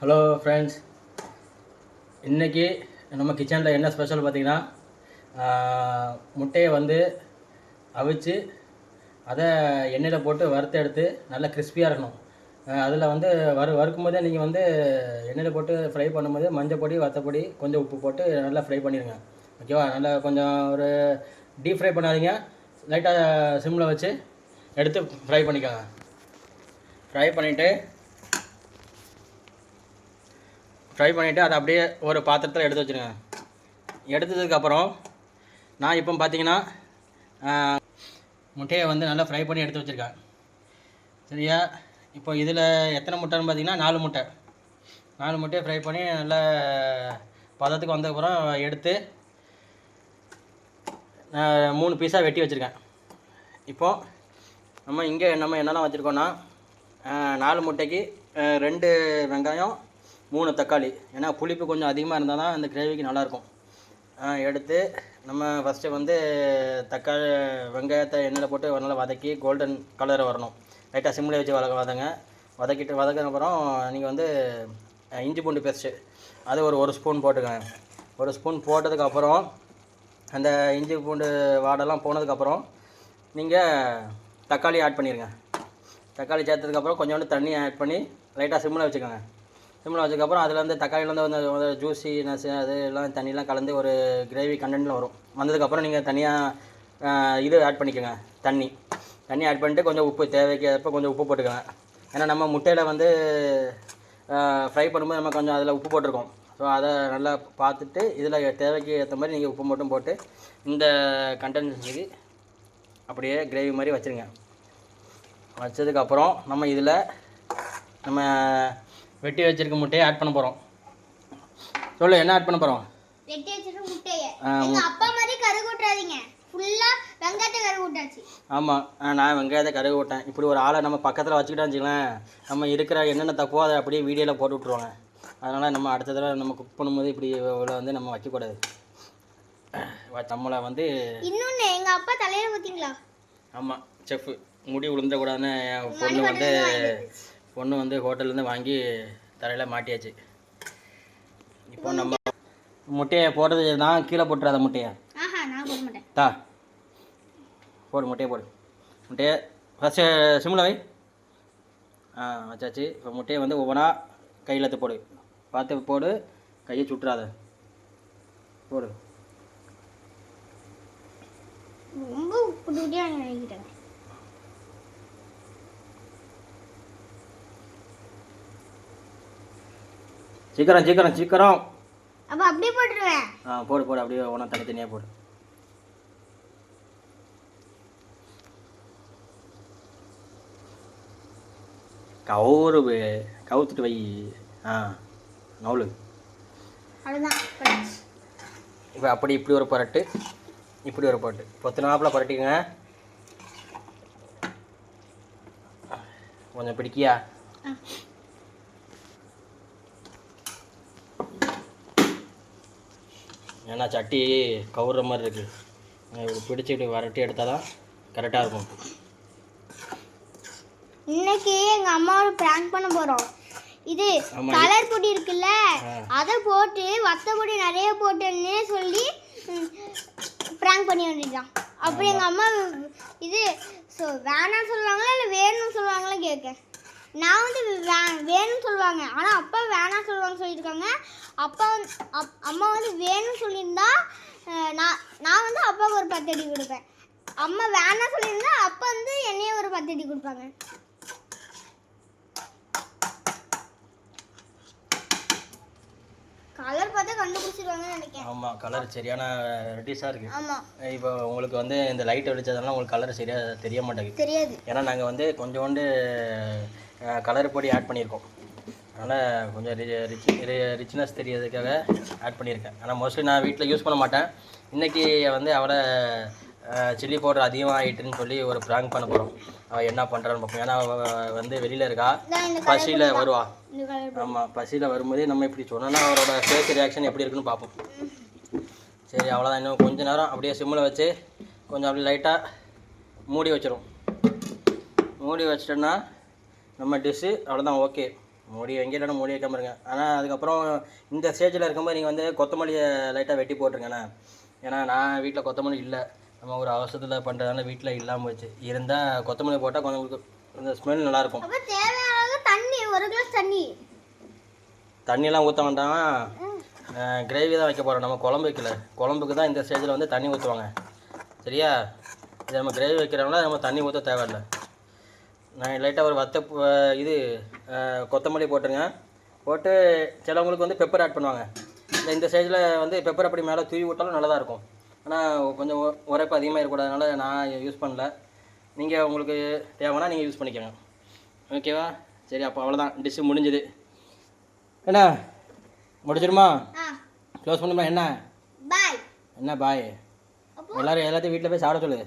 Hello friends, இன்றைக்கி நம்ம கிச்சனில் என்ன ஸ்பெஷல் பார்த்திங்கன்னா, முட்டையை வந்து அவிச்சு அதை எண்ணெயில் போட்டு வறுத்து எடுத்து நல்லா கிறிஸ்பியாக இருக்கணும். அதில் வந்து வறுக்கும் போதே நீங்கள் வந்து எண்ணெயில் போட்டு ஃப்ரை பண்ணும்போது மஞ்சள் பொடி, வத்தப்பொடி, கொஞ்சம் உப்பு போட்டு நல்லா ஃப்ரை பண்ணிடுங்க. ஓகேவா? நல்லா கொஞ்சம் ஒரு டீப் ஃப்ரை பண்ணாதீங்க, லைட்டாக சிம்மில் வச்சு எடுத்து ஃப்ரை பண்ணிக்கோங்க. ஃப்ரை பண்ணிவிட்டு அதை அப்படியே ஒரு பாத்திரத்தில் எடுத்து வச்சுருங்க. எடுத்ததுக்கப்புறம் நான் இப்போ பார்த்தீங்கன்னா முட்டையை வந்து நல்லா ஃப்ரை பண்ணி எடுத்து வச்சுருக்கேன். சரியா? இப்போ இதில் எத்தனை முட்டைன்னு பார்த்தீங்கன்னா 4 முட்டையை ஃப்ரை பண்ணி நல்லா பதத்துக்கு வந்ததுக்கப்புறம் எடுத்து 3 பீஸாக வெட்டி வச்சுருக்கேன். இப்போது நம்ம என்னெல்லாம் வச்சுருக்கோன்னா 4 முட்டைக்கு 2 வெங்காயம், 3 தக்காளி. ஏன்னா புளிப்பு கொஞ்சம் அதிகமாக இருந்தால் தான் அந்த கிரேவிக்கு நல்லாயிருக்கும். எடுத்து நம்ம ஃபஸ்ட்டு வந்து வெங்காயத்தை எண்ணெயில் போட்டு நல்லா வதக்கி கோல்டன் கலர் வரணும். லைட்டாக சிம்மில் வச்சு வதக்கினப்புறம் நீங்கள் வந்து இஞ்சி பூண்டு பேஸ்ட்டு அது ஒரு ஸ்பூன் போட்டுக்கோங்க. 1 ஸ்பூன் போட்டதுக்கப்புறம் அந்த இஞ்சி பூண்டு வாடெல்லாம் போனதுக்கப்புறம் நீங்கள் தக்காளி ஆட் பண்ணிடுங்க. தக்காளி சேர்த்ததுக்கப்புறம் கொஞ்சோண்டு தண்ணி ஆட் பண்ணி லைட்டாக சிம்மில் வச்சுக்கோங்க. சிம்மில் வச்சதுக்கப்புறம் அதில் வந்து தக்காளியிலேருந்து வந்து ஜூஸினஸ் அது எல்லாம் தண்ணியெலாம் கலந்து ஒரு கிரேவி கண்டென்ட்டில் வந்ததுக்கப்புறம் நீங்கள் தனியாக இது ஆட் பண்ணிக்கோங்க. தண்ணி ஆட் பண்ணிட்டு கொஞ்சம் உப்பு தேவைக்கு கொஞ்சம் உப்பு போட்டுக்கோங்க. ஏன்னா நம்ம முட்டையில் வந்து ஃப்ரை பண்ணும்போது நம்ம கொஞ்சம் அதில் உப்பு போட்டிருக்கோம். ஸோ அதை நல்லா பார்த்துட்டு இதில் தேவைக்கு ஏற்ற மாதிரி நீங்கள் உப்பு மட்டும் போட்டு இந்த கண்டென்ஸுக்கு அப்படியே கிரேவி மாதிரி வச்சுருங்க. வச்சதுக்கப்புறம் நம்ம இதில் வெட்டி வச்சிருக்க முட்டையை ஆட் பண்ண போகிறோம். சொல்லு, என்ன ஆட் பண்ண போகிறோம்? வெட்டி வச்சிருக்க முட்டையை எங்க அப்பா மாதிரி கருகு விட்டுறாதீங்க. ஃபுல்லா வெங்காயத்தை கருகு விட்டாச்சு. ஆமாம், நான் வெங்காயத்தை கருகு விட்டேன். இப்படி ஒரு ஆளை நம்ம பக்கத்தில் வச்சுக்கிட்டோம்னு வச்சுக்கலாம், நம்ம இருக்கிற என்னென்ன தப்போ அதை அப்படியே வீடியோவில் போட்டு விட்ருவாங்க. அதனால் நம்ம அடுத்த தடவை நம்ம குக் பண்ணும்போது இப்படி வந்து நம்ம வைக்கக்கூடாது. நம்மளை வந்து இன்னொன்று எங்கள் அப்பா தலையில் பார்த்தீங்களா? ஆமாம், செஃப்பு முடி விழுந்துடக்கூடாதுன்னு பொண்ணு வந்து ஹோட்டல்லேருந்து வாங்கி தலையில் மாட்டியாச்சு. இப்போ நம்ம முட்டையை போடுறது தான், கீழே போட்டுறாத முட்டையை. போடு முட்டையை ஃபஸ்ட்டு சிம்மில் வை. வச்சாச்சு. இப்போ முட்டையை வந்து ஒவ்வொன்றா கையில் எடுத்து போடு. பார்த்து போடு, கையை சுட்டுறாத. போடு. ரொம்ப நினைக்கிறேன். சீக்கிரம். அப்ப அப்படியே போட்டுருவேன். போடு அப்படியே ஒன்றா தனித்தனியாக போடு. கவுத்துட்டு வை. நவுலு. இப்போ அப்படி இப்படி ஒரு பரட்டு, இப்படி ஒரு பரட்டு, 10 நாப்பில் பரட்டிங்க. கொஞ்சம் பிடிக்கியா? ஏன்னா சட்டி கவுற மாதிரி இருக்குது. இப்படி பிடிச்சிட்டு வரட்டி எடுத்தால் தான் கரெக்டாக இருக்கும். இன்னைக்கு எங்கள் அம்மாவோட ப்ராங்க் பண்ண போகிறோம். இது கலர் பொடி இருக்குல்ல, அதை போட்டு வத்தப்பொடி நிறைய போட்டுன்னு சொல்லி ப்ராங்க் பண்ணி வந்துட்டான். அப்படி எங்கள் அம்மா இது வேணான்னு சொல்லுவாங்களா இல்லை வேணும்னு சொல்லுவாங்களா கேட்க. நான் வந்து வேணும்னு சொல்லுவாங்க, ஆனால் அப்பா வேணாம் சொல்லுவாங்கன்னு சொல்லியிருக்காங்க. அம்மா வந்து வேணும்னு சொல்லியிருந்தா நான் வந்து அப்பாவுக்கு ஒரு 10 அடி கொடுப்பேன். அம்மா வேணாம் சொல்லியிருந்தா அப்பா வந்து என்னையே ஒரு 10 அடி கொடுப்பாங்க. கலர் பார்த்தா கண்டுபிடிச்சிருவாங்கன்னு நினைக்கிறேன். ஆமாம், கலர் சரியான ரெட்டிஸாக இருக்குது. ஆமாம், இப்போ உங்களுக்கு வந்து இந்த லைட் வெளிச்சதெல்லாம் உங்களுக்கு கலர் சரியாக தெரிய மாட்டேங்குது. தெரியாது. ஏன்னா நாங்கள் வந்து கொஞ்சோண்டு கலர் பொடி ஆட் பண்ணியிருக்கோம். அதனால் கொஞ்சம் ரிச்னஸ் தெரியறதுக்காக ஆட் பண்ணியிருக்கேன். ஆனால் மோஸ்ட்லி நான் வீட்டில் யூஸ் பண்ண மாட்டேன். இன்றைக்கி வந்து அவளை சில்லி பவுடர் அதிகமாக ஆகிட்டுன்னு சொல்லி ஒரு ப்ராங்க் பண்ண போகிறோம். அவள் என்ன பண்ணுறான்னு பார்ப்போம். ஏன்னா அவள் வந்து வெளியில் இருக்கா, பசியில் வருவா. ஆமாம், பசியில் வரும்போதே நம்ம இப்படி சொன்னோன்னா அவரோட ஃபேஸ் ரியாக்ஷன் எப்படி இருக்குன்னு பார்ப்போம். சரி, அவ்வளோதான். இன்னும் கொஞ்சம் நேரம் அப்படியே சிம்மில் வச்சு கொஞ்சம் அப்படி லைட்டாக மூடி வச்சிடும். மூடி வச்சிட்டோன்னா நம்ம டிஷ்ஷு அவ்வளோதான். ஓகே, மூடி வைங்க, இல்லைன்னா மூடி வைக்காம இருங்க. ஆனால் அதுக்கப்புறம் இந்த ஸ்டேஜில் இருக்கும்போது நீங்கள் வந்து கொத்தமல்லியை லைட்டாக வெட்டி போட்டுருங்கண்ணா. ஏன்னா நான் வீட்டில் கொத்தமல்லி இல்லை, நம்ம ஒரு அவசரத்தில் பண்ணுறதுனால வீட்டில் இல்லாமல் போச்சு. இருந்தால் கொத்தமல்லி போட்டால் கொஞ்சம் உங்களுக்கு இந்த ஸ்மெல் நல்லாயிருக்கும். அப்ப தேவையான அளவு தண்ணி, 1 கிளாஸ் தண்ணி. தண்ணியெல்லாம் ஊற்ற வேண்டாம், கிரேவி தான் வைக்க போகிறோம். நம்ம குழம்பு வைக்கல, குழம்புக்கு தான் இந்த ஸ்டேஜில் வந்து தண்ணி ஊற்றுவாங்க. சரியா? இது நம்ம கிரேவி வைக்கிறோம்னா நம்ம தண்ணி ஊற்ற தேவையில்லை. நான் லைட்டாக ஒரு இது கொத்தமல்லி போட்டுருங்க. போட்டு சிலவங்களுக்கு வந்து பெப்பர் ஆட் பண்ணுவாங்க. இந்த ஸ்டேஜில் வந்து பெப்பர் அப்படி மேலே தூவி விட்டாலும் நல்லா தான் இருக்கும். ஆனால் கொஞ்சம் உரைப்பு அதிகமாக இருக்கக்கூடாதனால நான் யூஸ் பண்ணல. நீங்கள் உங்களுக்கு தேவைன்னா நீங்கள் யூஸ் பண்ணிக்கோங்க. ஓகேவா? சரி, அப்போ அவ்வளோதான், டிஷ்ஷு முடிஞ்சுது. என்ன முடிச்சிருமா? க்ளோஸ் பண்ணுமா? என்ன பாய். என்ன பாய்? எல்லாத்தையும் வீட்டில் போய் சாப்பிட சொல்லு.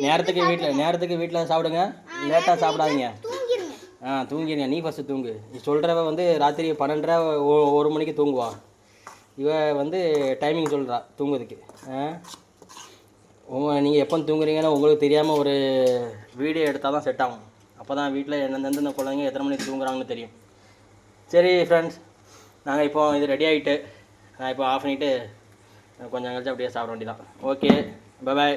நேரத்துக்கு வீட்டில் சாப்பிடுங்க, லேட்டாக சாப்பிடாதீங்க. தூங்கிடுங்க. நீ ஃபஸ்ட்டு தூங்கு. நீ சொல்கிறவ வந்து ராத்திரி 12:30 1 மணிக்கு தூங்குவா. இவ வந்து டைமிங் சொல்கிறா தூங்குறதுக்கு. நீங்கள் எப்போ தூங்குறீங்கன்னு உங்களுக்கு தெரியாமல் ஒரு வீடியோ எடுத்தால் தான் செட் ஆகும். அப்போ தான் வீட்டில் எந்தெந்த குழந்தைங்க எத்தனை மணிக்கு தூங்குறாங்கன்னு தெரியும். சரி ஃப்ரெண்ட்ஸ், நாங்கள் இப்போ இது ரெடி ஆகிட்டு நான் இப்போ ஆஃப் பண்ணிவிட்டு கொஞ்சம் கழிச்சு அப்படியே சாப்பிட வேண்டியதான். Okay, bye bye.